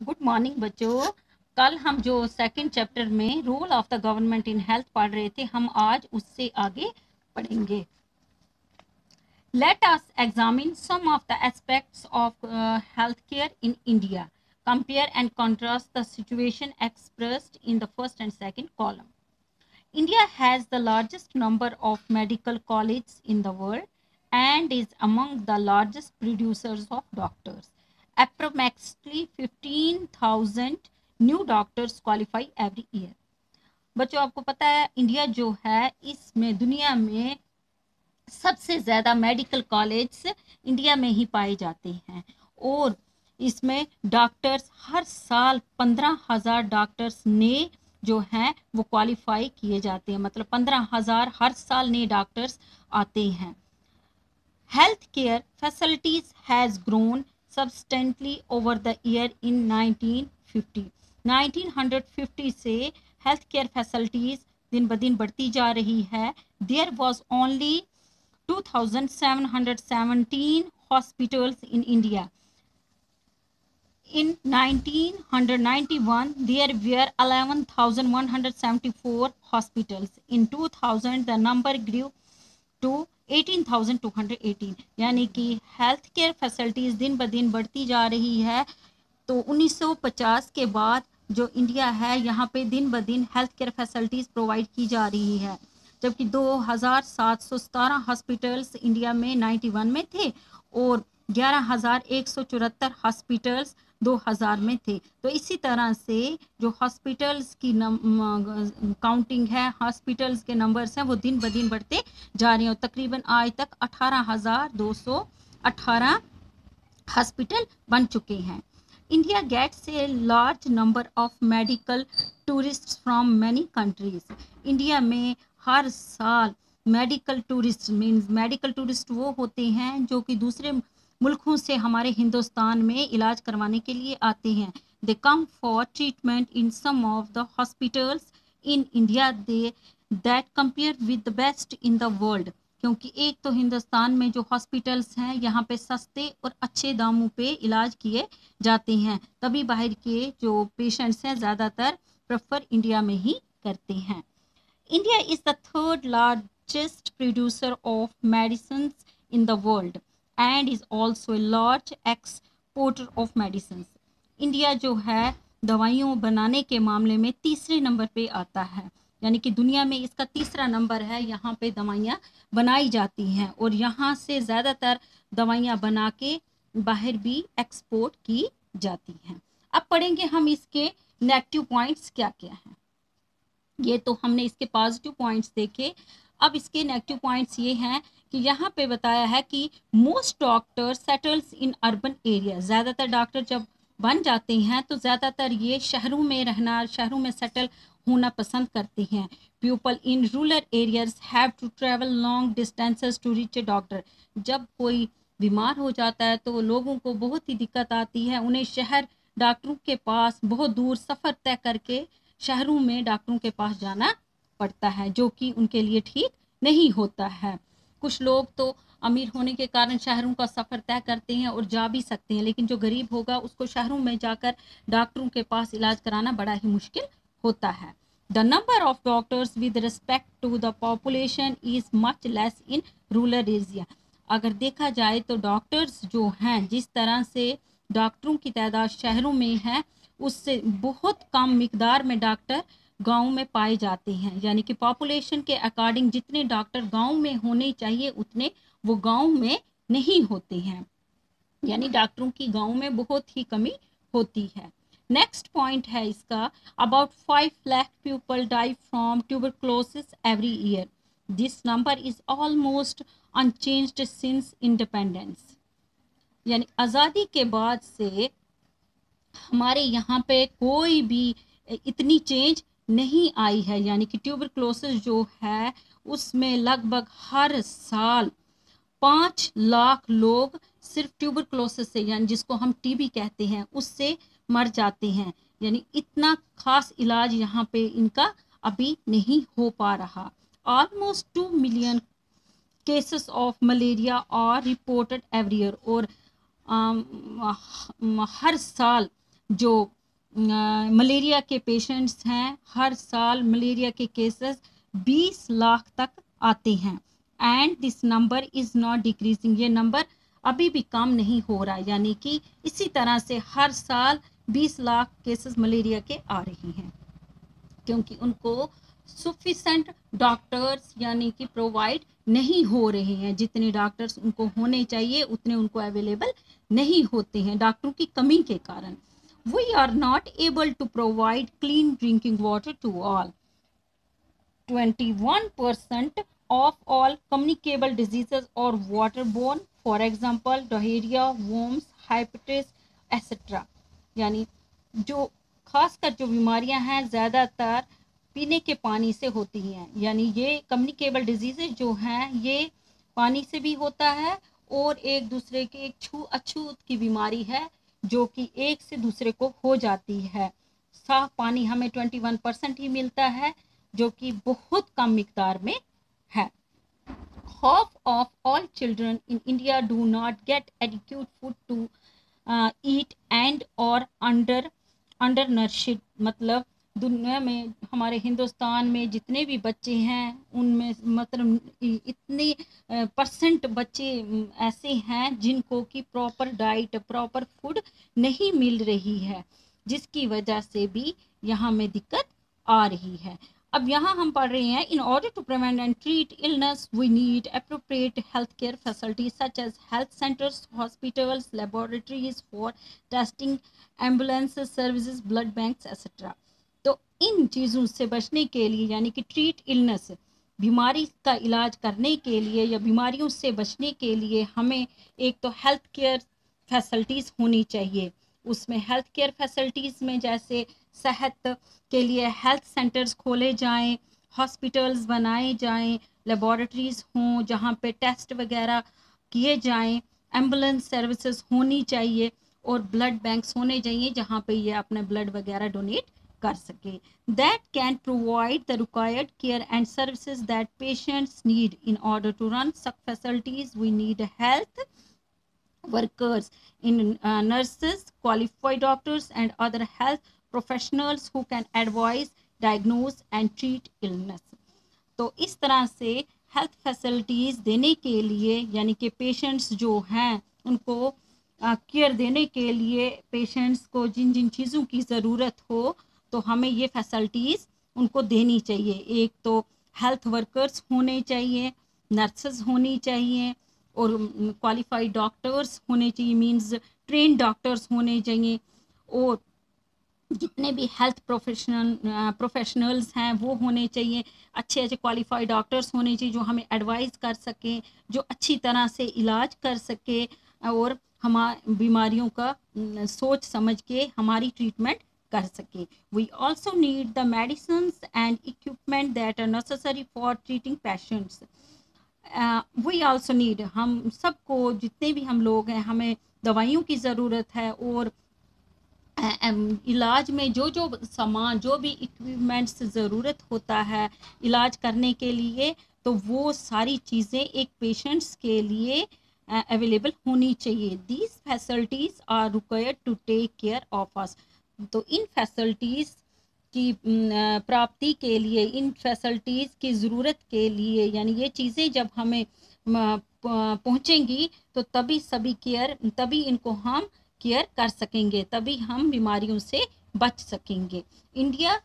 Good morning बच्चों। कल हम जो सेकंड चैप्टर में role of the government in health पढ़ रहे थे, हम आज उससे आगे पढ़ेंगे। Let us examine some of the aspects of health care in India, compare and contrast the situation expressed in the first and second column. India has the largest number of medical colleges in the world and is among the largest producers of doctors. Approximately 15,000 new doctors qualify every year. बच्चों, आपको पता है India जो है इसमें दुनिया में सबसे ज़्यादा मेडिकल कॉलेज इंडिया में ही पाए जाते हैं और इसमें डॉक्टर्स हर साल 15,000 डॉक्टर्स ने जो हैं वो क्वालिफाई किए जाते हैं, मतलब 15,000 हर साल नए डॉक्टर्स आते हैं। Health care facilities has grown substantially over the year in 1950 से हेल्थ केयर फैसिलिटीज दिन ब दिन बढ़ती जा रही है। There was only 2,717 hospitals in India. In 1991, there were 11,174 hospitals. In 2000, the number grew to 18,218. यानी कि हेल्थ केयर फैसिलिटीज़ दिन ब दिन बढ़ती जा रही है। तो 1950 के बाद जो इंडिया है यहाँ पे दिन ब दिन हेल्थ केयर फैसिलिटीज़ प्रोवाइड की जा रही है, जबकि 2,717 हॉस्पिटल्स इंडिया में 91 में थे और 11,174 हॉस्पिटल्स 2000 में थे। तो इसी तरह से जो हॉस्पिटल्स की काउंटिंग है, हॉस्पिटल्स के नंबर्स हैं, वो दिन ब दिन बढ़ते जा रहे हैं। तकरीबन आज तक 18,218 हॉस्पिटल बन चुके हैं। India gets a large number of medical tourist from many countries. India में हर साल medical tourist means medical tourist वो होते हैं जो कि दूसरे मुल्कों से हमारे हिंदुस्तान में इलाज करवाने के लिए आते हैं। They come for treatment in some of the hospitals in India they that compare with the best in the world. क्योंकि एक तो हिंदुस्तान में जो हॉस्पिटल्स हैं यहाँ पे सस्ते और अच्छे दामों पे इलाज किए जाते हैं, तभी बाहर के जो पेशेंट्स हैं ज़्यादातर प्रेफर इंडिया में ही करते हैं। India is the third largest producer of medicine in the world and is also a large exporter of medicine. India जो है दवाइयों बनाने के मामले में तीसरे नंबर पे आता है, यानी कि दुनिया में इसका तीसरा नंबर है। यहाँ पे दवाइयाँ बनाई जाती हैं और यहाँ से ज़्यादातर दवाइयाँ बना के बाहर भी एक्सपोर्ट की जाती हैं। अब पढ़ेंगे हम इसके नेगेटिव पॉइंट्स क्या क्या हैं। ये तो हमने इसके पॉजिटिव पॉइंट्स देखे, अब इसके नेगेटिव पॉइंट्स ये हैं कि यहाँ पे बताया है कि most doctor settles in urban area. ज़्यादातर डॉक्टर जब बन जाते हैं तो ज़्यादातर ये शहरों में रहना, शहरों में सेटल होना पसंद करते हैं। People in rural areas have to travel long distances to reach a doctor. जब कोई बीमार हो जाता है तो लोगों को बहुत ही दिक्कत आती है, उन्हें शहर डॉक्टरों के पास बहुत दूर सफ़र तय करके शहरों में डॉक्टरों के पास जाना पड़ता है, जो कि उनके लिए ठीक नहीं होता है। कुछ लोग तो अमीर होने के कारण शहरों का सफ़र तय करते हैं और जा भी सकते हैं, लेकिन जो गरीब होगा उसको शहरों में जाकर डॉक्टरों के पास इलाज कराना बड़ा ही मुश्किल होता है। The number of doctors with respect to the population is much less in rural area. अगर देखा जाए तो डॉक्टर्स जो हैं, जिस तरह से डॉक्टरों की तादाद शहरों में है, उससे बहुत कम मिकदार में डॉक्टर गांव में पाए जाते हैं। यानी कि पॉपुलेशन के अकॉर्डिंग जितने डॉक्टर गांव में होने चाहिए उतने वो गांव में नहीं होते हैं, यानी डॉक्टरों की गांव में बहुत ही कमी होती है। नेक्स्ट पॉइंट है इसका, about 5 lakh people die from tuberculosis every year. This number is almost unchanged since independence. यानी आज़ादी के बाद से हमारे यहाँ पे कोई भी इतनी चेंज नहीं आई है। यानी कि ट्यूबरक्लोसिस जो है उसमें लगभग हर साल 5 लाख लोग सिर्फ ट्यूबरक्लोसिस से, यानी जिसको हम टीबी कहते हैं, उससे मर जाते हैं। यानी इतना खास इलाज यहाँ पे इनका अभी नहीं हो पा रहा। Almost 2 million cases of malaria are reported every year. और हर साल जो मलेरिया के पेशेंट्स हैं, हर साल मलेरिया के केसेस 20 लाख तक आते हैं and this number is not decreasing, ये नंबर अभी भी कम नहीं हो रहा, यानी कि इसी तरह से हर साल 20 लाख केसेस मलेरिया के आ रही हैं, क्योंकि उनको सफिशेंट डॉक्टर्स यानी कि प्रोवाइड नहीं हो रहे हैं, जितने डॉक्टर्स उनको होने चाहिए उतने उनको अवेलेबल नहीं होते हैं डॉक्टरों की कमी के कारण। We are not able to provide clean drinking water to all. 21% of all communicable diseases are waterborne, for example diarrhea, worms, hepatitis etc. यानी जो खासकर जो बीमारियां हैं ज़्यादातर पीने के पानी से होती हैं, यानी ये कम्युनिकेबल डिजीज़ेज जो हैं ये पानी से भी होता है और एक दूसरे के एक छूत की बीमारी है जो कि एक से दूसरे को हो जाती है। साफ पानी हमें 21% ही मिलता है जो कि बहुत कम मिकदार में है। Half of all children in India do not get adequate food to eat and or undernourished, मतलब दुनिया में हमारे हिंदुस्तान में जितने भी बच्चे हैं उनमें मतलब इतने परसेंट बच्चे ऐसे हैं जिनको कि प्रॉपर डाइट प्रॉपर फूड नहीं मिल रही है, जिसकी वजह से भी यहाँ में दिक्कत आ रही है। अब यहाँ हम पढ़ रहे हैं in order to prevent and treat illness we need appropriate health care facilities such as health centres, hospitals, laboratories for testing, ambulance services, blood banks etcetera. तो इन चीज़ों से बचने के लिए यानी कि ट्रीट इलनेस बीमारी का इलाज करने के लिए या बीमारियों से बचने के लिए हमें एक तो हेल्थ केयर फैसिलिटीज़ होनी चाहिए। उसमें हेल्थ केयर फैसिलिटीज़ में जैसे सेहत के लिए हेल्थ सेंटर्स खोले जाएं, हॉस्पिटल्स बनाए जाएं, लेबॉरेटरीज़ हों जहाँ पे टेस्ट वगैरह किए जाएं, एम्बुलेंस सर्विसेज होनी चाहिए और ब्लड बैंक्स होने चाहिए जहाँ पे ये अपने ब्लड वगैरह डोनेट कर सके। That can provide the required care and services that patients need. In order to run such facilities we need health workers in nurses, qualified doctors and other health professionals who can advise, diagnose and treat illness। तो इस तरह से health facilities देने के लिए यानी कि patients जो हैं उनको केयर देने के लिए पेशेंट्स को जिन जिन चीज़ों की ज़रूरत हो तो हमें ये फैसिलिटीज़ उनको देनी चाहिए। एक तो हेल्थ वर्कर्स होने चाहिए, नर्सेस होनी चाहिए और क्वालिफाइड डॉक्टर्स होने चाहिए, मींस ट्रेन डॉक्टर्स होने चाहिए और जितने भी हेल्थ प्रोफेशनल्स हैं वो होने चाहिए, अच्छे अच्छे क्वालिफाइड डॉक्टर्स होने चाहिए जो हमें एडवाइस कर सकें, जो अच्छी तरह से इलाज कर सके और हमारी बीमारियों का सोच समझ के हमारी ट्रीटमेंट कर सके। We also need the medicines and equipment that are necessary for treating patients. We also need, हम सबको जितने भी हम लोग हैं हमें दवाइयों की ज़रूरत है और इलाज में जो जो सामान जो भी इक्विपमेंट्स ज़रूरत होता है इलाज करने के लिए तो वो सारी चीज़ें एक पेशेंट्स के लिए अवेलेबल होनी चाहिए। These facilities are required to take care of us. तो इन फैसिलिटीज़ की प्राप्ति के लिए, इन फैसिलिटीज़ की ज़रूरत के लिए यानी ये चीज़ें जब हमें पहुँचेंगी तो तभी इनको हम केयर कर सकेंगे, तभी हम बीमारियों से बच सकेंगे। India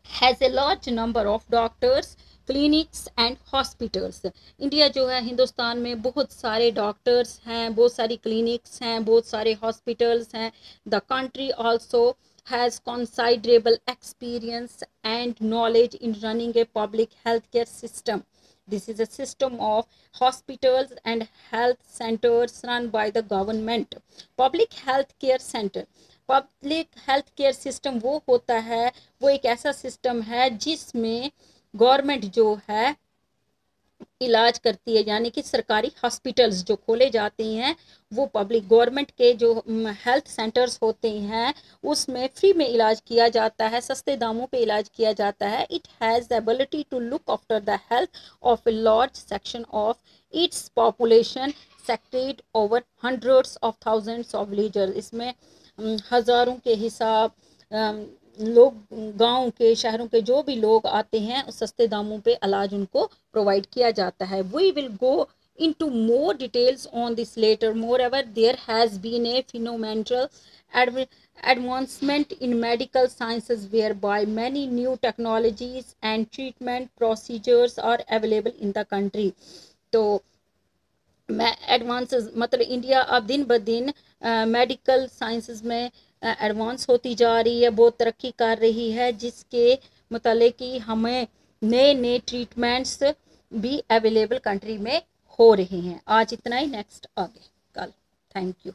has a large number of doctors, clinics and hospitals. India जो है हिंदुस्तान में बहुत सारे डॉक्टर्स हैं, बहुत सारी क्लिनिक्स हैं, बहुत सारे हॉस्पिटल्स हैं। The country also has considerable experience and knowledge in running a public healthcare system. This is a system of hospitals and health centers run by the government. Public health care center, public health care system वो होता है, वो एक ऐसा system है जिसमें government जो है इलाज करती है, यानी कि सरकारी हॉस्पिटल्स जो खोले जाते हैं वो पब्लिक गवर्नमेंट के जो हेल्थ सेंटर्स होते हैं उसमें फ्री में इलाज किया जाता है, सस्ते दामों पे इलाज किया जाता है। It has the ability to look after the health of a large section of its population sected over hundreds of thousands of villagers. इसमें हज़ारों के हिसाब لوگ گاؤں کے شہروں کے جو بھی لوگ آتے ہیں سستے داموں پہ علاج ان کو پرووائڈ کیا جاتا ہے. وی ول گو into more details on this later. Moreover, there has been a phenomenal advancement in medical sciences whereby many new technologies and treatment procedures are available in the country. تو ایڈوانسز مطلب انڈیا اب دن بدن medical sciences میں advance ہوتی جا رہی ہے، بہت ترقی کر رہی ہے، جس کے متعلق کہ ہمیں نئے نئے ٹریٹمنٹس بھی اویلیبل کنٹری میں ہو رہے ہیں. آج اتنا ہی، نیکسٹ آگے کل. Thank you.